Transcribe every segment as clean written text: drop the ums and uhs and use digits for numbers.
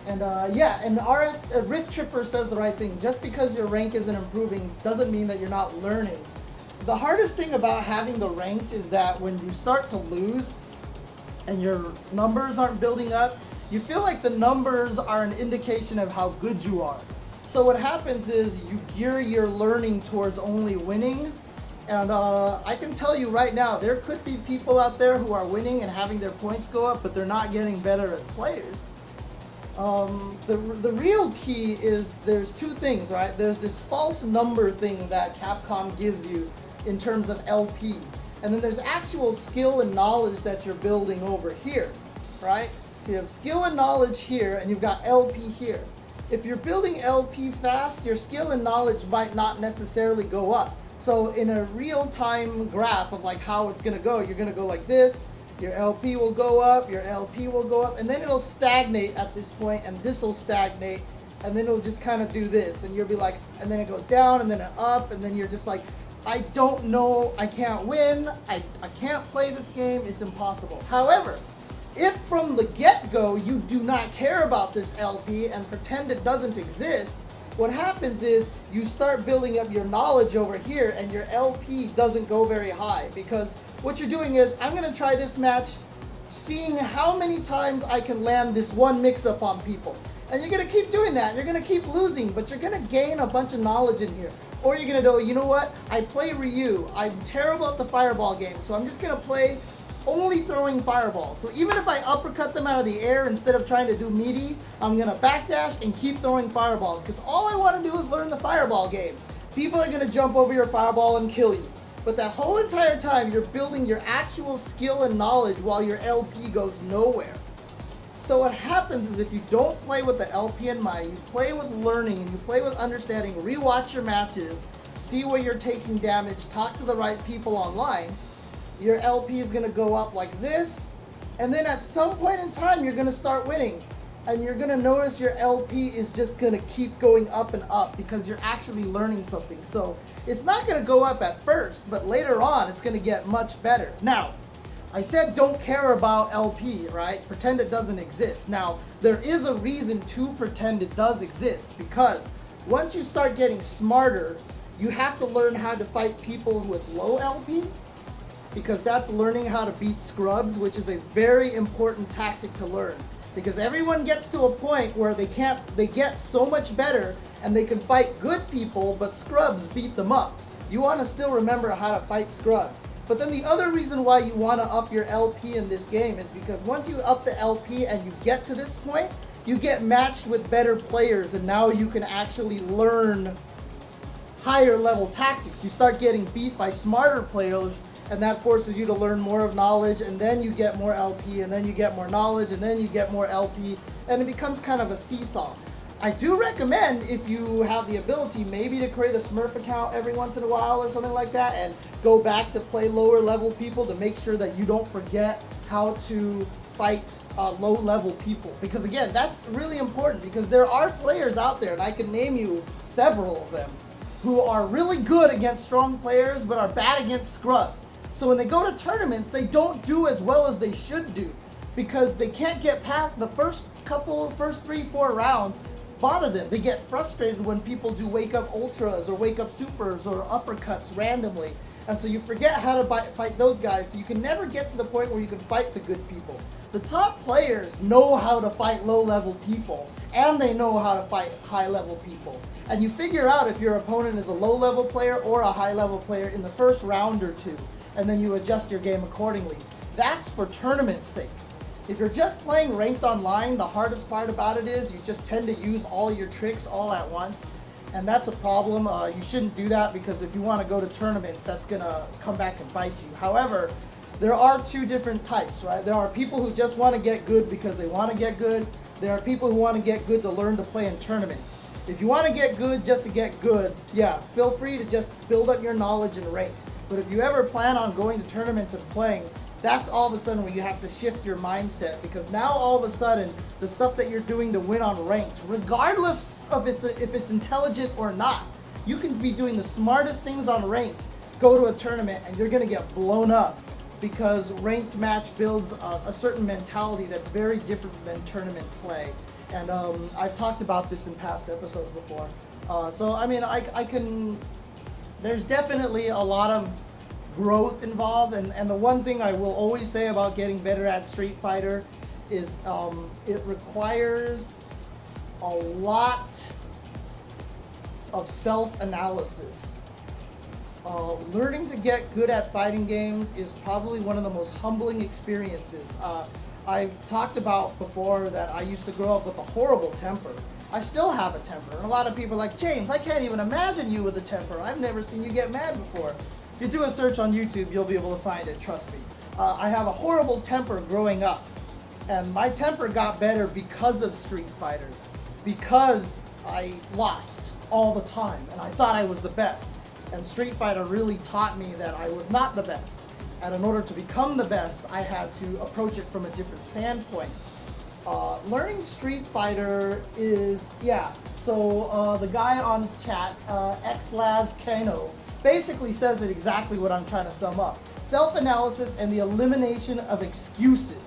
And yeah, and Rift Tripper says the right thing. Just because your rank isn't improving doesn't mean that you're not learning. The hardest thing about having the ranked is that when you start to lose and your numbers aren't building up, you feel like the numbers are an indication of how good you are. So what happens is you gear your learning towards only winning. And I can tell you right now, there could be people out there who are winning and having their points go up, but they're not getting better as players. The real key is there's two things, right? There's this false number thing that Capcom gives you in terms of LP. And then there's actual skill and knowledge that you're building over here, right? So you have skill and knowledge here, and you've got LP here. If you're building LP fast, your skill and knowledge might not necessarily go up. So in a real-time graph of like how it's going to go, you're going to go like this, your LP will go up, your LP will go up, and then it'll stagnate at this point, and this will stagnate, and then it'll just kind of do this, and you'll be like, and then it goes down, and then it up, and then you're just like, I don't know, I can't win, I can't play this game, it's impossible. However, if from the get-go you do not care about this LP and pretend it doesn't exist, what happens is you start building up your knowledge over here and your LP doesn't go very high, because what you're doing is, I'm going to try this match seeing how many times I can land this one mix-up on people. And you're going to keep doing that, and you're going to keep losing, but you're going to gain a bunch of knowledge in here. Or you're going to go, you know what, I play Ryu, I'm terrible at the fireball game, so I'm just going to play only throwing fireballs. So even if I uppercut them out of the air instead of trying to do meaty, I'm going to backdash and keep throwing fireballs, because all I want to do is learn the fireball game. People are going to jump over your fireball and kill you. But that whole entire time, you're building your actual skill and knowledge while your LP goes nowhere. So what happens is if you don't play with the LP in mind, you play with learning and you play with understanding, rewatch your matches, see where you're taking damage, talk to the right people online, your LP is going to go up like this, and then at some point in time you're going to start winning. And you're going to notice your LP is just going to keep going up and up because you're actually learning something. So it's not going to go up at first, but later on it's going to get much better. Now, I said don't care about LP, right? Pretend it doesn't exist. Now, there is a reason to pretend it does exist, because once you start getting smarter, you have to learn how to fight people with low LP, because that's learning how to beat scrubs, which is a very important tactic to learn. Because everyone gets to a point where they get so much better and they can fight good people, but scrubs beat them up. You want to still remember how to fight scrubs. But then the other reason why you want to up your LP in this game is because once you up the LP and you get to this point, you get matched with better players, and now you can actually learn higher level tactics. You start getting beat by smarter players, and that forces you to learn more of knowledge, and then you get more LP, and then you get more knowledge, and then you get more LP, and it becomes kind of a seesaw. I do recommend, if you have the ability, maybe to create a Smurf account every once in a while or something like that, and go back to play lower level people to make sure that you don't forget how to fight low level people. Because again, that's really important, because there are players out there, and I can name you several of them, who are really good against strong players but are bad against scrubs. So when they go to tournaments, they don't do as well as they should do, because they can't get past the first 3-4 rounds. Bother them. They get frustrated when people do wake up ultras or wake up supers or uppercuts randomly, and so you forget how to fight those guys, so you can never get to the point where you can fight the good people. The top players know how to fight low level people, and they know how to fight high level people. And you figure out if your opponent is a low level player or a high level player in the first round or two, and then you adjust your game accordingly. That's for tournament's sake. If you're just playing ranked online, the hardest part about it is you just tend to use all your tricks all at once, and that's a problem. You shouldn't do that, because if you want to go to tournaments, that's going to come back and bite you. However, there are two different types, right? There are people who just want to get good because they want to get good. There are people who want to get good to learn to play in tournaments. If you want to get good just to get good, yeah, feel free to just build up your knowledge in ranked. But if you ever plan on going to tournaments and playing, that's all of a sudden where you have to shift your mindset, because now all of a sudden the stuff that you're doing to win on ranked, regardless of if it's intelligent or not, you can be doing the smartest things on ranked, go to a tournament, and you're going to get blown up, because ranked match builds a certain mentality that's very different than tournament play. And I've talked about this in past episodes before. So I mean, I can. There's definitely a lot of growth involved, and the one thing I will always say about getting better at Street Fighter is it requires a lot of self-analysis. Learning to get good at fighting games is probably one of the most humbling experiences. I've talked about before that I used to grow up with a horrible temper. I still have a temper. And a lot of people are like, James, I can't even imagine you with a temper. I've never seen you get mad before. If you do a search on YouTube, you'll be able to find it, trust me. I have a horrible temper growing up. And my temper got better because of Street Fighter. Because I lost all the time and I thought I was the best. And Street Fighter really taught me that I was not the best. And in order to become the best, I had to approach it from a different standpoint. Learning Street Fighter is, so the guy on chat, xlazkano, basically says it exactly what I'm trying to sum up. Self-analysis and the elimination of excuses.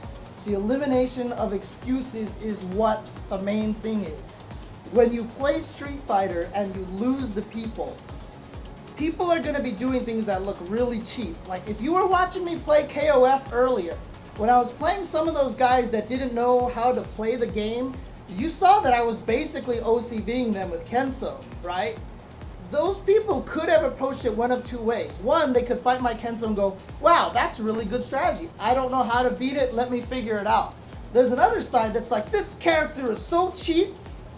The elimination of excuses is what the main thing is. When you play Street Fighter and you lose the people are going to be doing things that look really cheap. Like if you were watching me play KOF earlier, when I was playing some of those guys that didn't know how to play the game, you saw that I was basically OCVing them with Kenso, right? Those people could have approached it one of two ways. One, they could fight my Kenso and go, wow, that's a really good strategy. I don't know how to beat it, let me figure it out. There's another side that's like, this character is so cheap,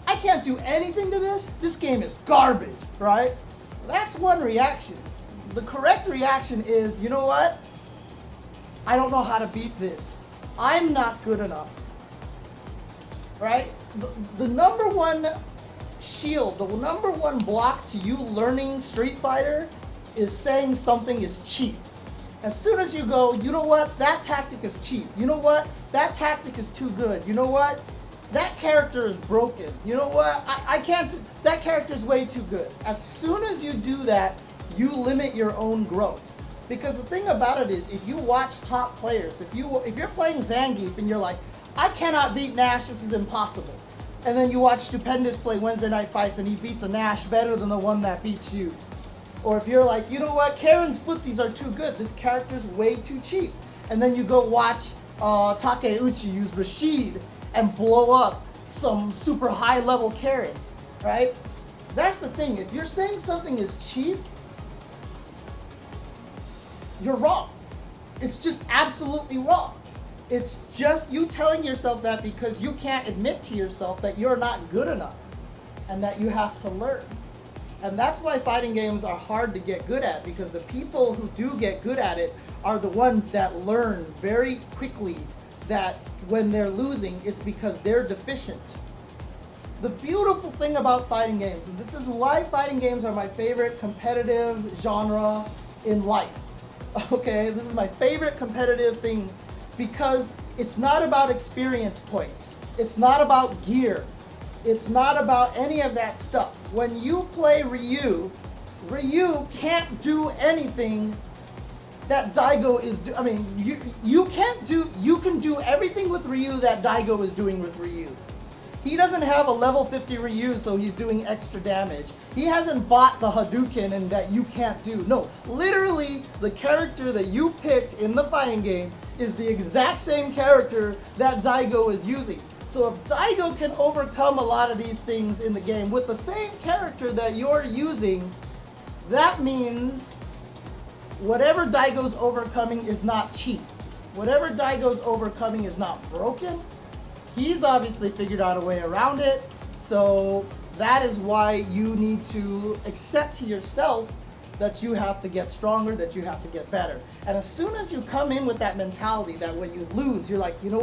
I can't do anything to this game is garbage, right? That's one reaction. The correct reaction is, you know what? I don't know how to beat this. I'm not good enough. Right? The number one shield, the number one block to you learning Street Fighter is saying something is cheap. As soon as you go, you know what? That tactic is cheap. You know what? That tactic is too good. You know what? That character is broken. You know what? I can't. That character is way too good. As soon as you do that, you limit your own growth. Because the thing about it is, if you watch top players, if you're playing Zangief and you're like, I cannot beat Nash, this is impossible. And then you watch Stupendous play Wednesday Night Fights and he beats a Nash better than the one that beats you. Or if you're like, you know what, Karen's footsies are too good, this character's way too cheap. And then you go watch Takeuchi use Rashid and blow up some super high level Karen, right? That's the thing, if you're saying something is cheap, you're wrong. It's just absolutely wrong. It's just you telling yourself that because you can't admit to yourself that you're not good enough and that you have to learn. And that's why fighting games are hard to get good at, because the people who do get good at it are the ones that learn very quickly that when they're losing, it's because they're deficient. The beautiful thing about fighting games, and this is why fighting games are my favorite competitive genre in life. Okay, this is my favorite competitive thing because it's not about experience points. It's not about gear. It's not about any of that stuff. When you play Ryu can't do anything that Daigo is doing. I mean, you can do everything with Ryu that Daigo is doing with Ryu. He doesn't have a level 50 Ryu, so he's doing extra damage. He hasn't bought the Hadouken and that you can't do. No, literally, the character that you picked in the fighting game is the exact same character that Daigo is using. So if Daigo can overcome a lot of these things in the game with the same character that you're using, that means whatever Daigo's overcoming is not cheap. Whatever Daigo's overcoming is not broken. He's obviously figured out a way around it, so that is why you need to accept to yourself that you have to get stronger, that you have to get better. And as soon as you come in with that mentality that when you lose, you're like, you know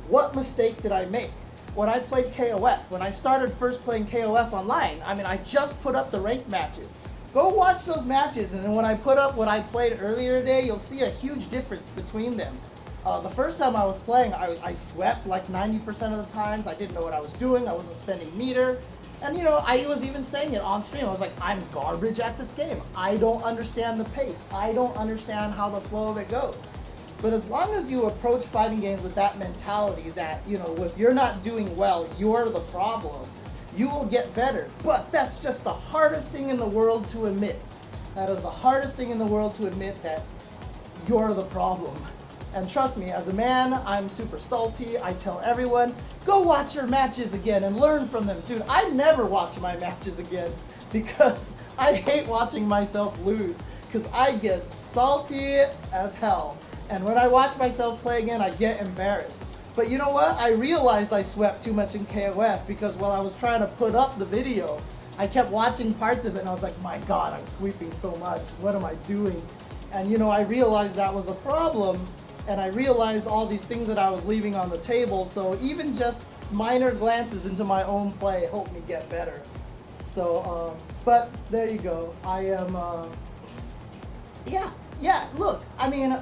what mistake did I make? When I played KOF, when I started first playing KOF online, I mean, I just put up the ranked matches. Go watch those matches, and then when I put up what I played earlier today, you'll see a huge difference between them. The first time I was playing, I swept like 90% of the times. I didn't know what I was doing. I wasn't spending meter. And you know, I was even saying it on stream. I was like, I'm garbage at this game. I don't understand the pace. I don't understand how the flow of it goes. But as long as you approach fighting games with that mentality that, you know, if you're not doing well, you're the problem, you will get better. But that's just the hardest thing in the world to admit. That is the hardest thing in the world to admit, that you're the problem. And trust me, as a man, I'm super salty. I tell everyone, go watch your matches again and learn from them. Dude, I never watch my matches again because I hate watching myself lose, because I get salty as hell. And when I watch myself play again, I get embarrassed. But you know what? I realized I swept too much in KOF because while I was trying to put up the video, I kept watching parts of it and I was like, my God, I'm sweeping so much. What am I doing? And you know, I realized that was a problem, and I realized all these things that I was leaving on the table. So even just minor glances into my own play helped me get better. So, but there you go. I am, yeah, look, I mean,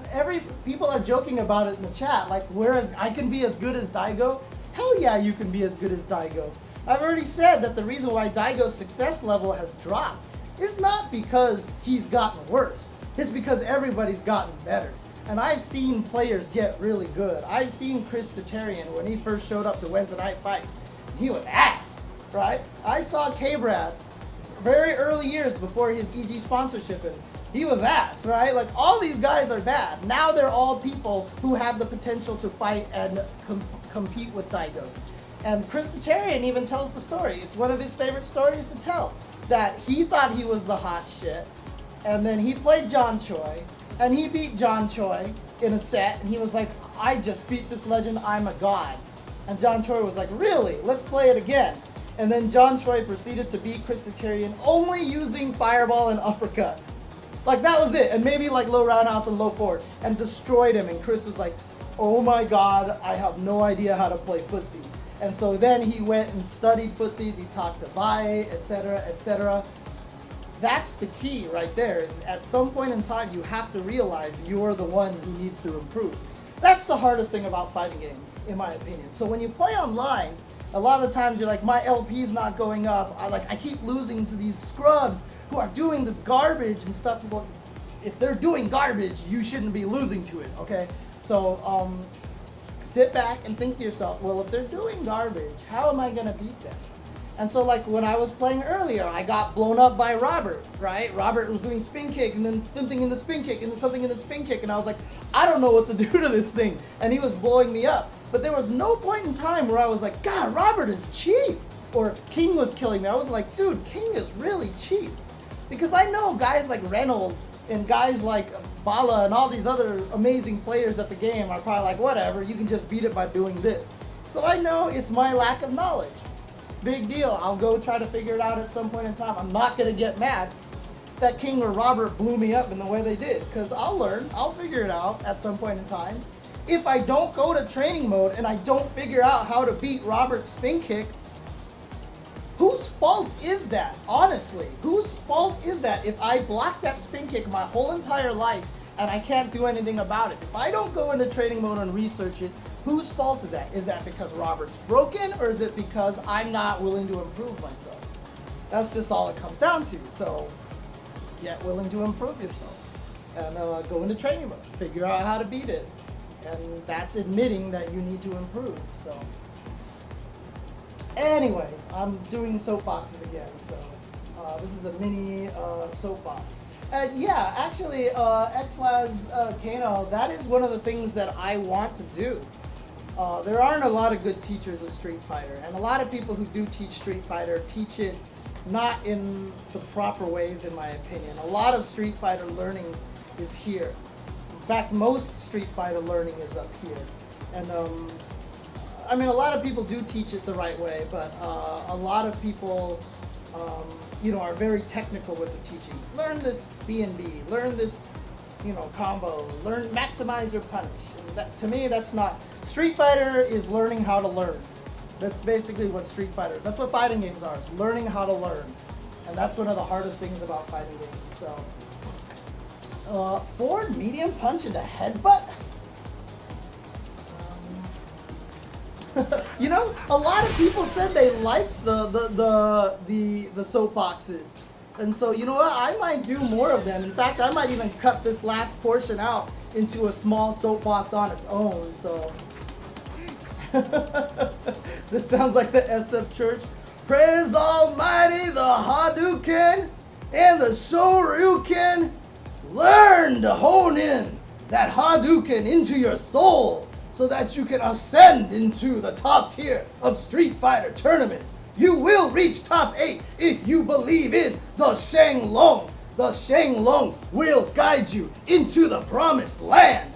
people are joking about it in the chat, like, whereas I can be as good as Daigo. Hell yeah, you can be as good as Daigo. I've already said that the reason why Daigo's success level has dropped is not because he's gotten worse. It's because everybody's gotten better. And I've seen players get really good. I've seen Chris Tatarian when he first showed up to Wednesday Night Fights. He was ass, right? I saw K-Brad very early years before his EG sponsorship, and he was ass, right? Like, all these guys are bad. Now they're all people who have the potential to fight and compete with Daigo. And Chris Tatarian even tells the story. It's one of his favorite stories to tell, that he thought he was the hot shit, and then he played John Choi, and he beat John Choi in a set, and he was like, I just beat this legend, I'm a god. And John Choi was like, really? Let's play it again. And then John Choi proceeded to beat Chris Tatarian only using fireball and uppercut. Like, that was it. And maybe like low roundhouse and low forward, and destroyed him. And Chris was like, oh my God, I have no idea how to play footsies. And so then he went and studied footsies, he talked to Vae, etc., etc. That's the key right there, is at some point in time you have to realize you're the one who needs to improve. That's the hardest thing about fighting games, in my opinion. So when you play online, a lot of the times you're like, my LP's not going up, I keep losing to these scrubs who are doing this garbage and stuff. Well, if they're doing garbage, you shouldn't be losing to it, okay? So sit back and think to yourself, well, if they're doing garbage, how am I gonna beat them? And so like when I was playing earlier, I got blown up by Robert, right? Robert was doing spin kick and then something in the spin kick and then something in the spin kick, and I was like, I don't know what to do to this thing. And he was blowing me up. But there was no point in time where I was like, God, Robert is cheap. Or King was killing me. I was like, dude, King is really cheap. Because I know guys like Reynolds and guys like Bala and all these other amazing players at the game are probably like, whatever, you can just beat it by doing this. So I know it's my lack of knowledge. Big deal. I'll go try to figure it out at some point in time. I'm not going to get mad that King or Robert blew me up in the way they did, because I'll learn. I'll figure it out at some point in time. If I don't go to training mode and I don't figure out how to beat Robert's spin kick, whose fault is that? Honestly, whose fault is that if I block that spin kick my whole entire life and I can't do anything about it? If I don't go into training mode and research it, whose fault is that? Is that because Robert's broken, or is it because I'm not willing to improve myself? That's just all it comes down to. So get willing to improve yourself and go into training mode, figure out how to beat it. And that's admitting that you need to improve. So anyways, I'm doing soapboxes again. So this is a mini soapbox. Yeah, actually, Xlaz Kano, that is one of the things that I want to do. There aren't a lot of good teachers of Street Fighter, and a lot of people who do teach Street Fighter teach it not in the proper ways, in my opinion. A lot of Street Fighter learning is here. In fact, most Street Fighter learning is up here. And I mean, a lot of people do teach it the right way, but a lot of people are very technical with their teaching. Learn this B&B, learn this, combo, maximize your punish. And that, to me, that's not. Street Fighter is learning how to learn. That's basically what Street Fighter, that's what fighting games are, is learning how to learn. And that's one of the hardest things about fighting games. So, forward medium punch into headbutt? A lot of people said they liked the soapboxes. And so, you know what? I might do more of them. In fact, I might even cut this last portion out into a small soapbox on its own. So, this sounds like the SF Church. Praise Almighty, the Hadouken and the Shoryuken. Learn to hone in that Hadouken into your soul so that you can ascend into the top tier of Street Fighter tournaments. You will reach top 8 if you believe in the Shenlong. The Shenlong will guide you into the promised land.